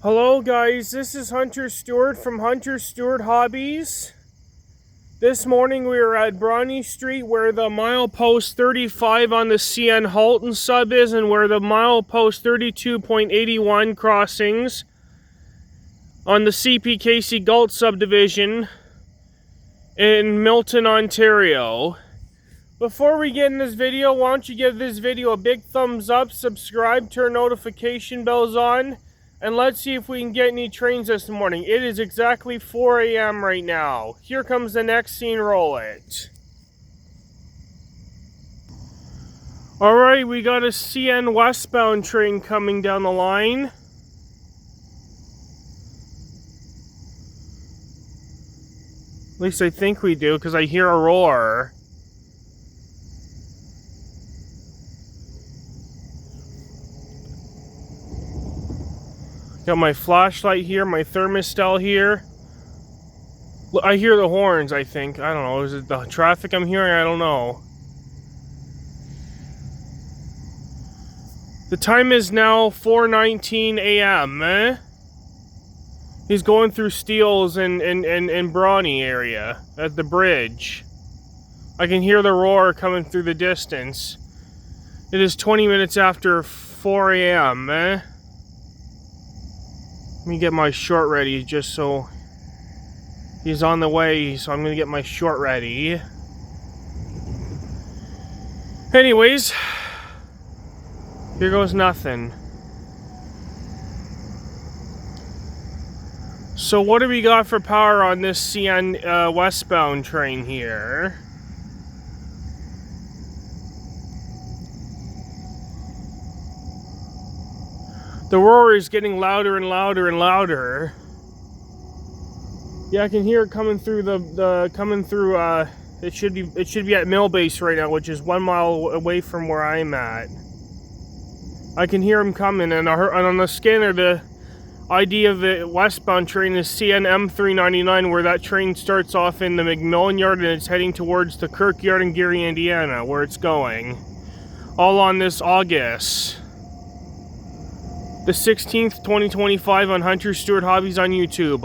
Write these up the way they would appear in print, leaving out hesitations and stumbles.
Hello guys, this is Hunter Stewart from Hunter Stewart Hobbies. This morning we were at Bronte Street where the milepost 35 on the CN Halton sub is and where the milepost 32.81 crossings on the CPKC Galt subdivision in Milton, Ontario. Before we get in this video, why don't you give this video a big thumbs up, subscribe, turn notification bells on, and let's see if we can get any trains this morning. It is exactly 4 a.m. right now. Here comes the next scene, roll it. Alright, we got a CN westbound train coming down the line. At least I think we do, because I hear a roar. Got my flashlight here, my thermostat here. I hear the horns, I think. I don't know. Is it the traffic I'm hearing? I don't know. The time is now 4:19 a.m. He's going through Steeles in Bronte area at the bridge. I can hear the roar coming through the distance. It is 20 minutes after 4 a.m. Let me get my short ready just so he's on the way, so I'm gonna get my short ready. Anyways, here goes nothing. So what do we got for power on this CN westbound train here? The roar is getting louder and louder and louder. Yeah, I can hear it coming through it should be at Mill Base right now, which is 1 mile away from where I'm at. I can hear him coming, and on the scanner the ID of the westbound train is CN M399, where that train starts off in the McMillan Yard and it's heading towards the Kirkyard in Gary, Indiana, where it's going. All on this August the 16th, 2025 on Hunter Stewart Hobbies on YouTube.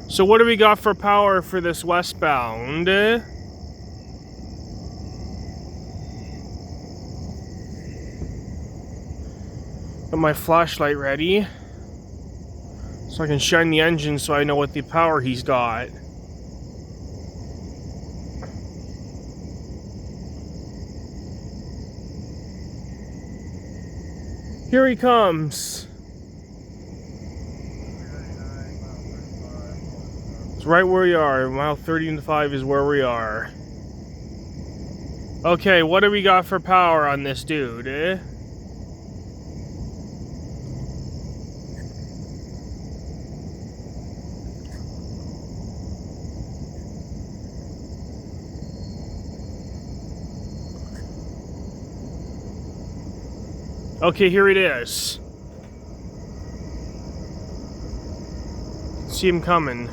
So what do we got for power for this westbound? Got my flashlight ready so I can shine the engine so I know what the power he's got. Here he comes. It's right where we are. Mile 35 is where we are. Okay, what do we got for power on this dude, Okay, here it is. See him coming.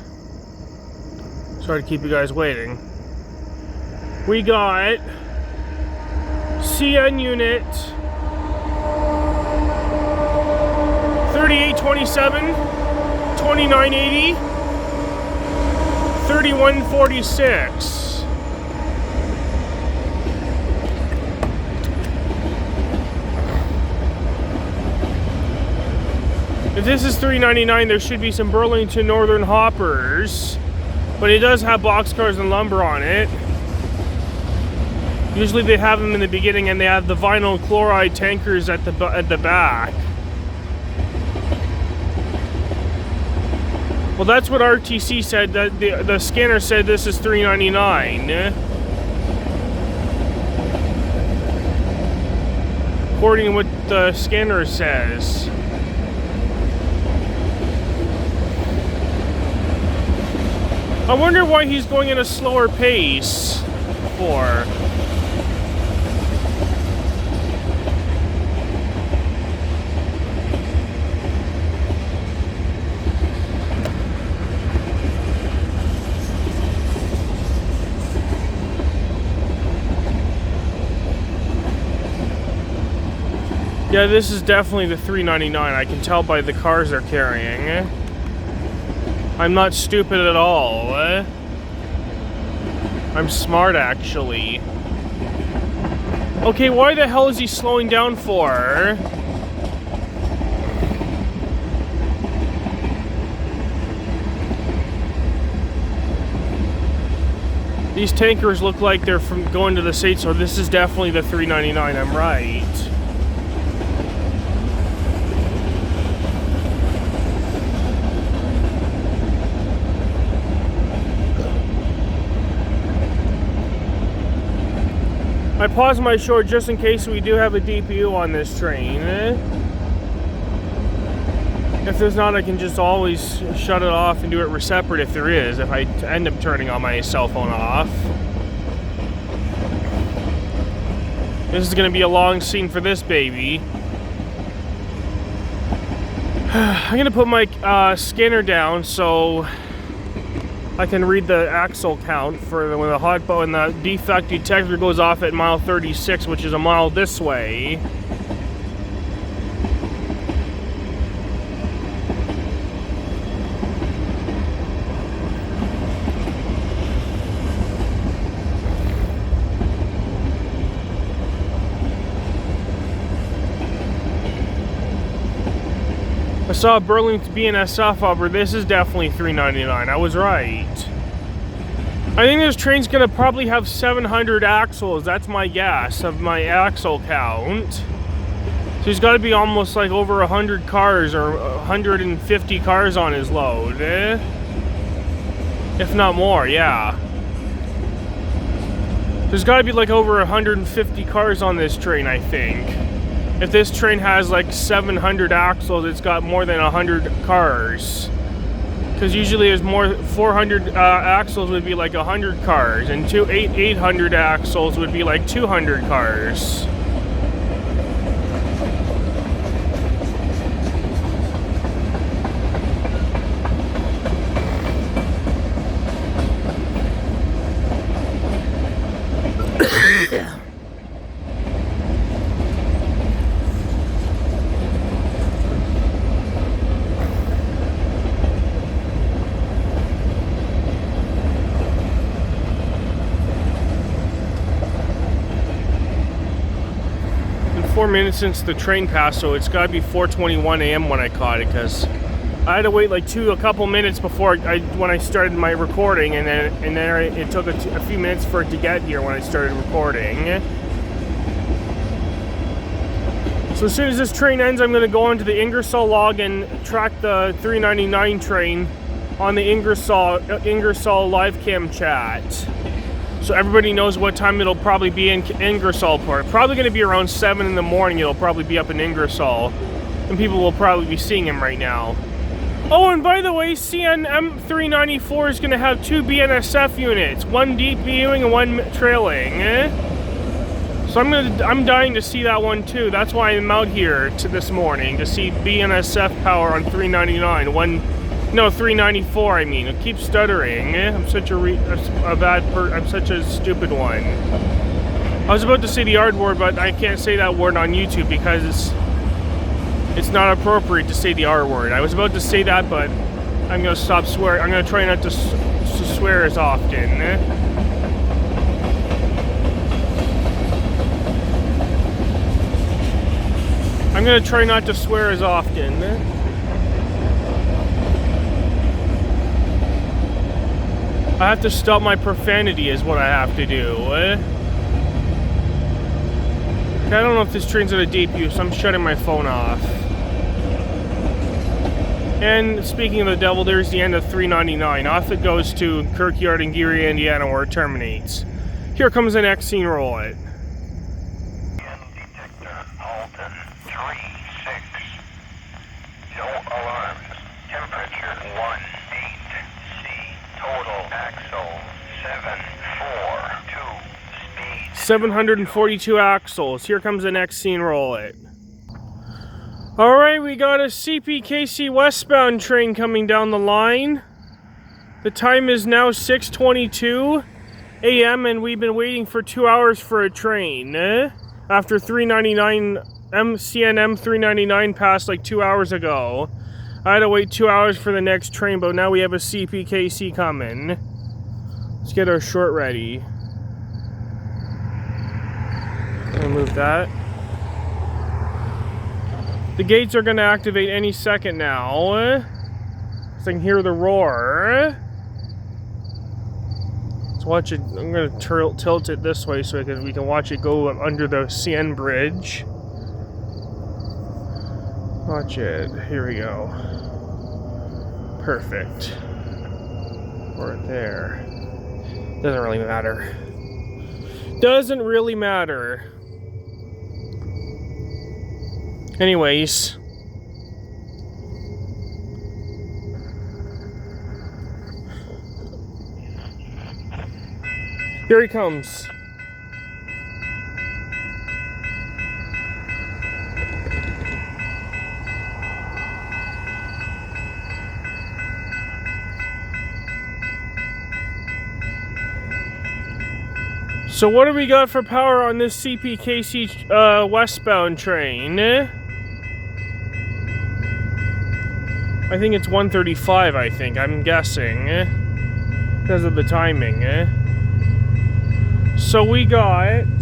Sorry to keep you guys waiting. We got CN unit 3827, 2980, 3146. If this is $3.99, there should be some Burlington Northern hoppers, but it does have boxcars and lumber on it. Usually they have them in the beginning, and they have the vinyl chloride tankers at the back. Well, that's what RTC said. That the scanner said this is $3.99. According to what the scanner says. I wonder why he's going at a slower pace for. Yeah, this is definitely the 399. I can tell by the cars they're carrying. I'm not stupid at all. I'm smart, actually. Okay, why the hell is he slowing down for? These tankers look like they're from going to the States, so this is definitely the 399. I'm right. I paused my short just in case we do have a DPU on this train. If there's not, I can just always shut it off and do it separate if there is, if I end up turning on my cell phone off. This is going to be a long scene for this baby. I'm going to put my scanner down so I can read the axle count for when the hot boat and the defect detector goes off at mile 36, which is a mile this way. I saw Burlington BNSF over. This is definitely 399. I was right. I think this train's gonna probably have 700 axles. That's my guess of my axle count. So he's got to be almost like over 100 cars or 150 cars on his load, if not more. Yeah. There's got to be like over 150 cars on this train, I think. If this train has like 700 axles, it's got more than 100 cars. Because usually there's more, 400 axles would be like 100 cars, and 800 axles would be like 200 cars. Been 4 minutes since the train passed, so it's got to be 4:21 a.m. when I caught it, because I had to wait like a couple minutes before when I started my recording, and then it took a few minutes for it to get here when I started recording. So as soon as this train ends, I'm going to go onto the Ingersoll log and track the 399 train on the Ingersoll live cam chat. So everybody knows what time it'll probably be in Ingersoll Port. Probably going to be around 7 in the morning. It'll probably be up in Ingersoll, and people will probably be seeing him right now. Oh, and by the way, CNM 394 is going to have 2 BNSF units, one DPUing and one trailing. So I'm dying to see that one too. That's why I'm out here this morning, to see BNSF power on 399. 394. I mean, I keep stuttering. I'm such I'm such a stupid one. I was about to say the R word, but I can't say that word on YouTube because it's not appropriate to say the R word. I was about to say that, but I'm gonna stop swearing. I'm gonna try not to swear as often. I'm gonna try not to swear as often. I have to stop my profanity is what I have to do. I don't know if this train's at a DPU, so I'm shutting my phone off. And speaking of the devil, there's the end of 399. Off it goes to Kirkyard in Geary, Indiana, where it terminates. Here comes the next scene, roll it. Detector, Milton, 3-6. No alarms. Temperature 18 C. Total axle 742. Speed 742 axles. Here comes the next scene, roll it. Alright, we got a CPKC westbound train coming down the line. The time is now 6:22 a.m. and we've been waiting for 2 hours for a train. After 399 MCN M399 passed like 2 hours ago. I had to wait 2 hours for the next train, but now we have a CPKC coming. Let's get our short ready. Remove that. The gates are going to activate any second now. So I can hear the roar. Let's watch it. I'm going to tilt it this way so we can watch it go under the CN bridge. Watch it. Here we go. Perfect. Right there. Doesn't really matter. Doesn't really matter. Anyways. Here he comes. So what do we got for power on this CPKC westbound train? I think it's 135, I think. I'm guessing. Because of the timing. So we got 8812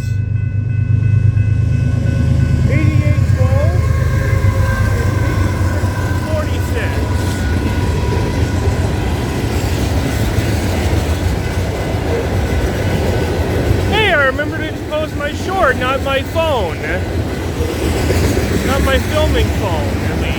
and 46. Hey, I remember to post my short, not my phone. Not my filming phone, at least.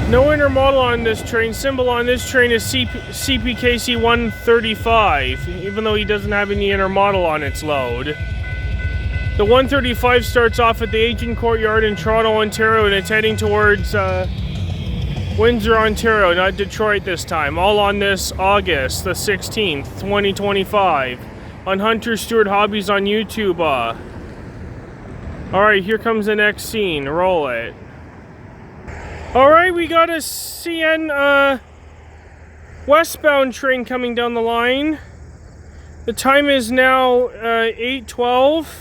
No inner model on this train. Symbol on this train is CPKC 135, even though he doesn't have any inner model on its load. The 135 starts off at the Aging Courtyard in Toronto, Ontario, and it's heading towards Windsor, Ontario, not Detroit this time. All on this August the 16th, 2025, on Hunter Stewart Hobbies on YouTube. Alright, here comes the next scene. Roll it. Alright, we got a CN westbound train coming down the line. The time is now 8:12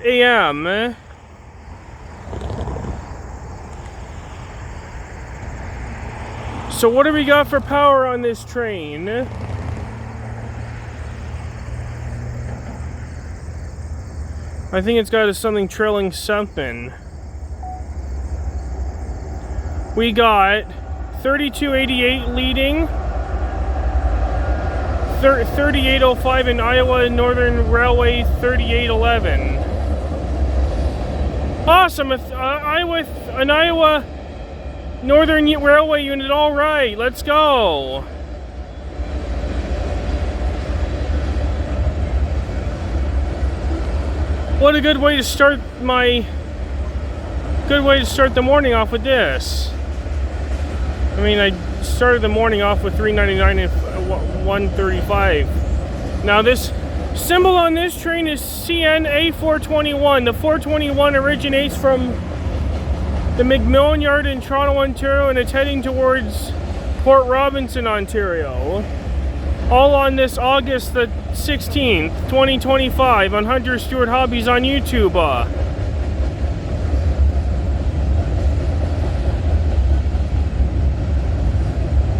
a.m. So what do we got for power on this train? I think it's got something trailing something. We got 3288 leading, 3805 in Iowa Northern Railway 3811. Awesome. If an Iowa Northern Railway unit, all right, let's go. What a good way to start the morning off with this. I mean, I started the morning off with 399 and 135. Now this symbol on this train is CNA 421. The 421 originates from the McMillan Yard in Toronto, Ontario, and it's heading towards Port Robinson, Ontario. All on this August the 16th, 2025 on Hunter Stewart Hobbies on YouTube.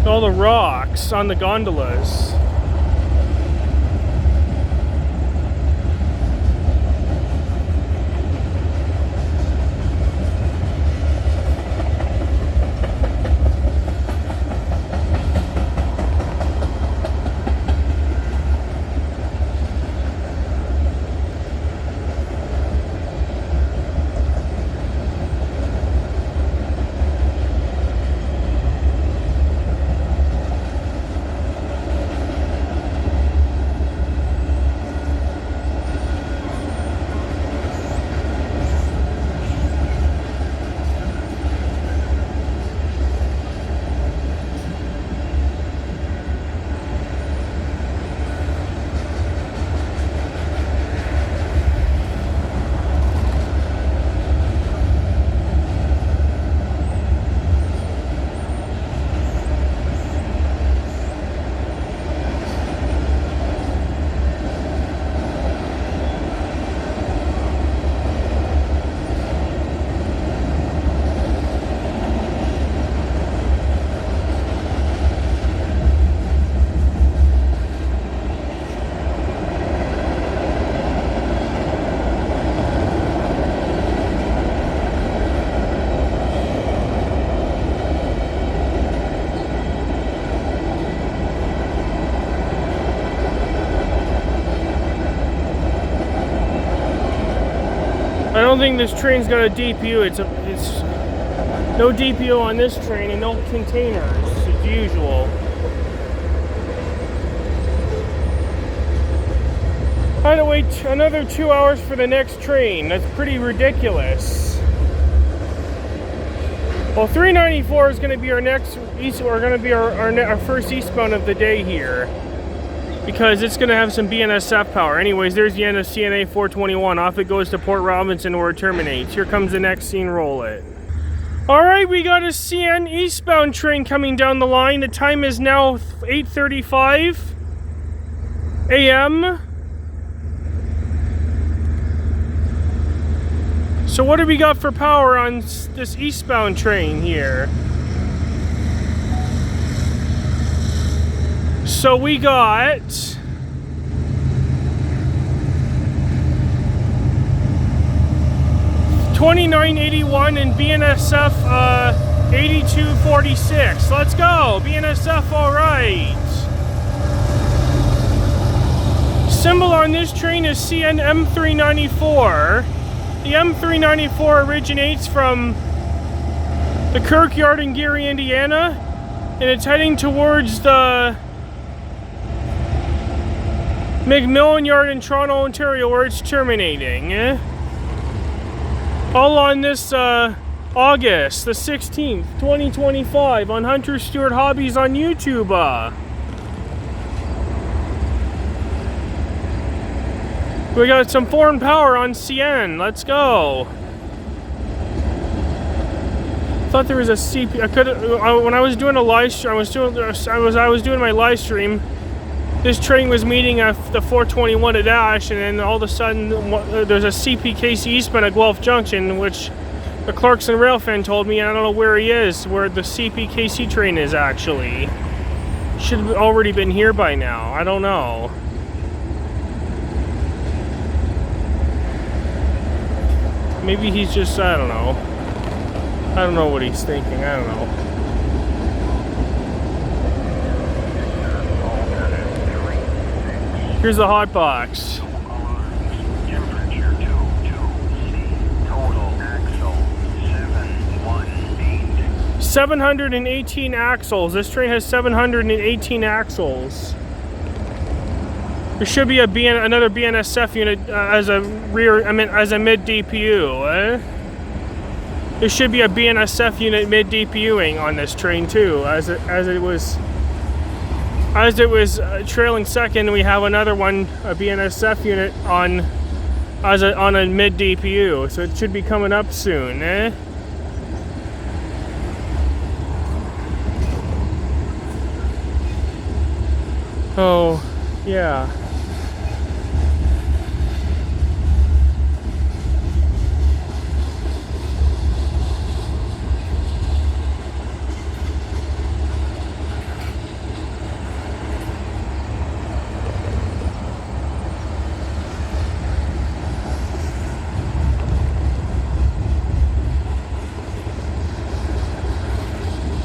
All the rocks on the gondolas. I don't think this train's got a DPU. It's no DPU on this train and no containers as usual. I had to wait another 2 hours for the next train. That's pretty ridiculous. Well, 394 is going to be our next east. We're going to be our first eastbound of the day here, because it's going to have some BNSF power. Anyways, there's the end of CNA 421. Off it goes to Port Robinson where it terminates. Here comes the next scene, roll it. Alright, we got a CN eastbound train coming down the line. The time is now 8:35 a.m. So what do we got for power on this eastbound train here? So we got 2981 and BNSF 8246. Let's go, BNSF, all right. Symbol on this train is CN M394. The M394 originates from the Kirkyard in Gary, Indiana, and it's heading towards the McMillan Yard in Toronto, Ontario, where it's terminating. All on this August the 16th, 2025 on Hunter Stewart Hobbies on YouTube. We got some foreign power on CN. Let's go. Thought there was a CP. I could when I was doing a live stream. I was doing my live stream. This train was meeting at the 421 at Ash, and then all of a sudden there's a CPKC eastbound at Guelph Junction, which the Clarkson Railfan told me. I don't know where he is, where the CPKC train is actually. Should have already been here by now. I don't know. Maybe he's just, I don't know. I don't know what he's thinking. I don't know. Here's the hot box. Temperature 22C. Total 718 axles. This train has 718 axles. There should be another BNSF unit as a mid DPU. There should be a BNSF unit mid DPUing on this train too, as it was trailing second. We have another one, a BNSF unit on a mid DPU, so it should be coming up soon. Oh, yeah.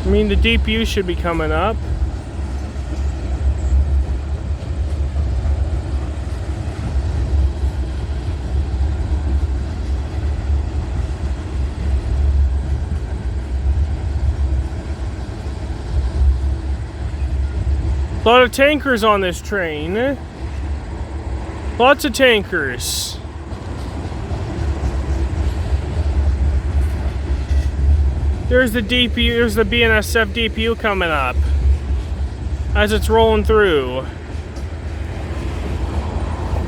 I mean, the DPU should be coming up. A lot of tankers on this train. Lots of tankers. There's the DPU, there's the BNSF DPU coming up as it's rolling through.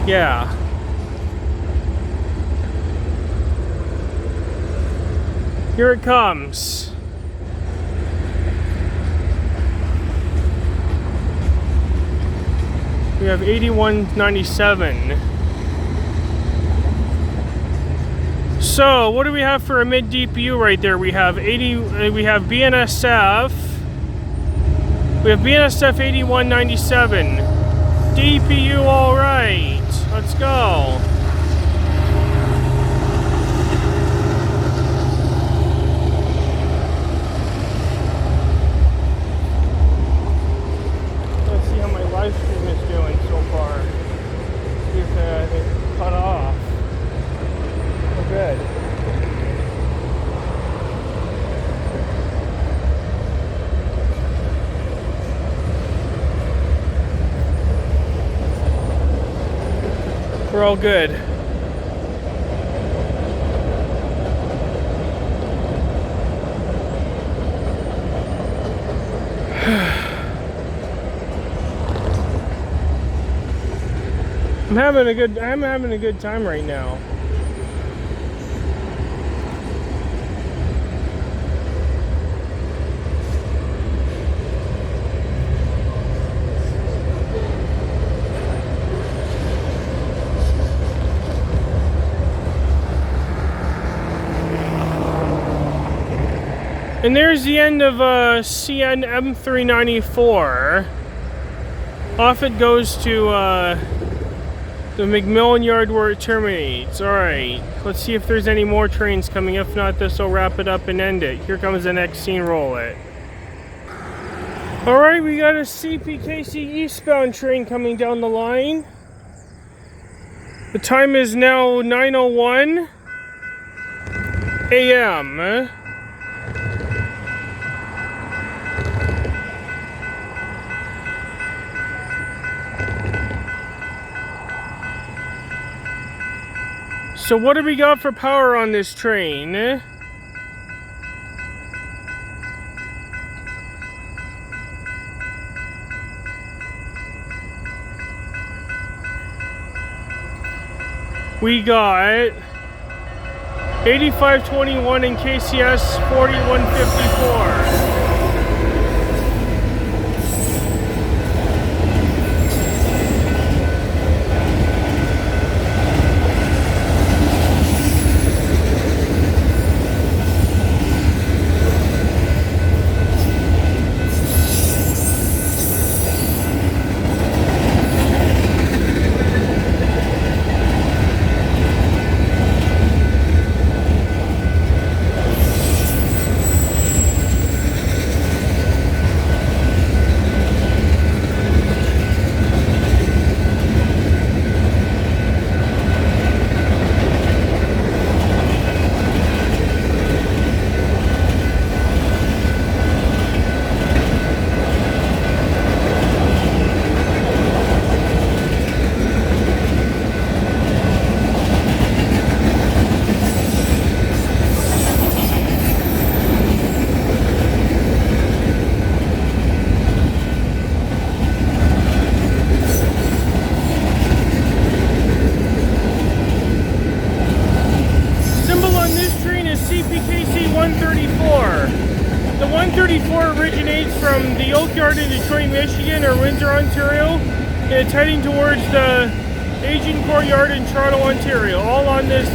Yeah. Here it comes. We have 8197. So, what do we have for a mid DPU right there? We have BNSF. We have BNSF 8197. DPU, all right. Let's go. Let's see how my live stream is doing so far. See if it cut off. Good. We're all good. I'm having a good time right now. And there's the end of CN M394. Off it goes to the McMillan Yard where it terminates. Alright, let's see if there's any more trains coming. If not, this will wrap it up and end it. Here comes the next scene, roll it. Alright, we got a CPKC eastbound train coming down the line. The time is now 9:01 a.m. So what do we got for power on this train? We got 8521 in KCS 4154. 134. The 134 originates from the Oak Yard in Detroit, Michigan, or Windsor, Ontario, and it's heading towards the Asian Courtyard in Toronto, Ontario, all on this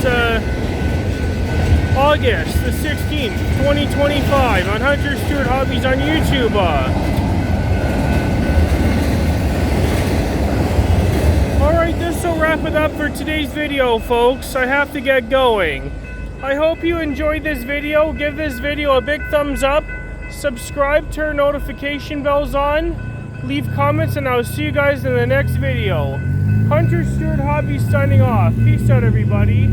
August the 16th, 2025, on Hunter Stewart Hobbies on YouTube. Alright, this will wrap it up for today's video, folks. I have to get going. I hope you enjoyed this video. Give this video a big thumbs up. Subscribe, turn notification bells on. Leave comments, and I'll see you guys in the next video. Hunter Stewart Hobbies signing off. Peace out, everybody.